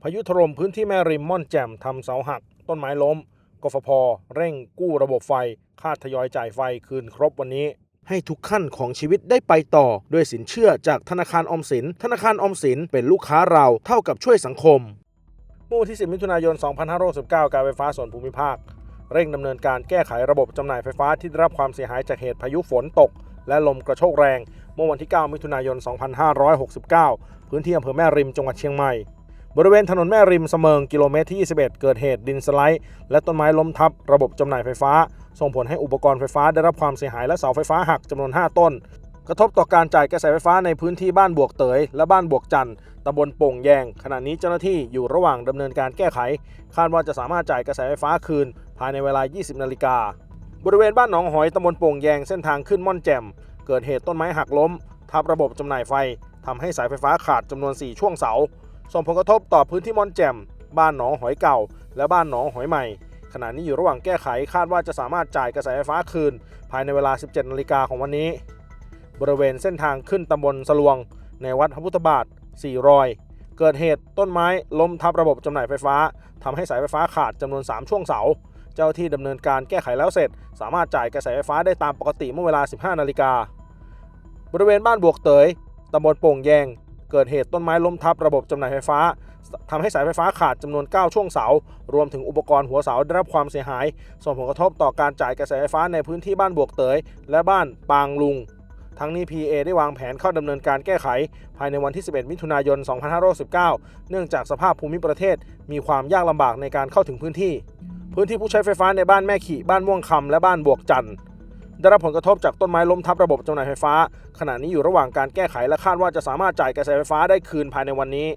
พายุถล่มพื้นที่แม่ริมม่อนแจ่มทำเสาหักต้นไม้ล้มกฟภ.เร่งกู้ระบบไฟคาดทยอยจ่ายไฟคืนครบวันนี้ให้ทุกขั้นของชีวิตได้ไปต่อด้วยสินเชื่อจากธนาคารออมสินธนาคารออมสินเป็นลูกค้าเราเท่ากับช่วยสังคมเมื่อวันที่ 10 มิถุนายน 2519 การไฟฟ้าส่วนภูมิภาคเร่งดำเนินการแก้ไขระบบจำหน่ายไฟฟ้าที่ได้รับความเสียหายจากเหตุพายุฝนตกและลมกระโชกแรงเมื่อวันที่ 9 มิถุนายน 2569 พื้นที่อำเภอแม่ริมจังหวัดเชียงใหม่บริเวณถนนแม่ริมเสมิงกิโลเมตรที่ 21 เกิดเหตุดินสไลด์และต้นไม้ล้มทับระบบจำหน่ายไฟฟ้าส่งผลให้อุปกรณ์ไฟฟ้าได้รับความเสียหายและเสาไฟฟ้าหักจำนวน 5 ต้นกระทบต่อการจ่ายกระแสไฟฟ้าในพื้นที่บ้านบวกเตยและบ้านบวกจันทร์ตำบลโป่งแยงขณะนี้เจ้าหน้าที่อยู่ระหว่างดำเนินการแก้ไขคาดว่าจะสามารถจ่ายกระแสไฟฟ้าคืนภายในเวลา 20 นาฬิกาบริเวณบ้านหนองหอยตำบลโป่งแยงเส้นทางขึ้นม่อนแจ่มเกิดเหตุต้นไม้หักล้มทับระบบจำหน่ายไฟทำให้สายไฟฟ้าขาดจำนวน 4 ช่วงเสาส่งผลกระทบต่อพื้นที่ม่อนแจ่มบ้านหนองหอยเก่าและบ้านหนองหอยใหม่ขณะนี้อยู่ระหว่างแก้ไขคาดว่าจะสามารถจ่ายกระแสไฟฟ้าคืนภายในเวลา 17 นาฬิกาของวันนี้บริเวณเส้นทางขึ้นตำบลสลวงในวัดพระพุทธบาท4 รอยเกิดเหตุต้นไม้ล้มทับระบบจำหน่ายไฟฟ้าทำให้สายไฟฟ้าขาดจำนวน 3 ช่วงเสาเจ้าที่ดำเนินการแก้ไขแล้วเสร็จสามารถจ่ายกระแสไฟฟ้าได้ตามปกติเมื่อเวลา 15 นาฬิกาบริเวณบ้านบวกเตยตำบลโป่งแยงเกิดเหตุต้นไม้ล้มทับระบบจำหน่ายไฟฟ้าทำให้สายไฟฟ้าขาดจำนวน 9 ช่วงเสารวมถึงอุปกรณ์หัวเสาได้รับความเสียหายส่งผลกระทบต่อการจ่ายกระแสไฟฟ้าในพื้นที่บ้านบวกเตยและบ้านปางลุงทั้งนี้ PA ได้วางแผนเข้าดำเนินการแก้ไขภายในวันที่ 11 มิถุนายน 2519 เนื่องจากสภาพภูมิประเทศมีความยากลำบากในการเข้าถึงพื้นที่ผู้ใช้ไฟฟ้าในบ้านแม่ขี่บ้านม่วงคำและบ้านบวกจันทร์ได้รับผลกระทบจากต้นไม้ล้มทับระบบจำหน่ายไฟฟ้าขณะนี้อยู่ระหว่างการแก้ไขและคาดว่าจะสามารถจ่ายกระแสไฟฟ้าได้คืนภายในวันนี้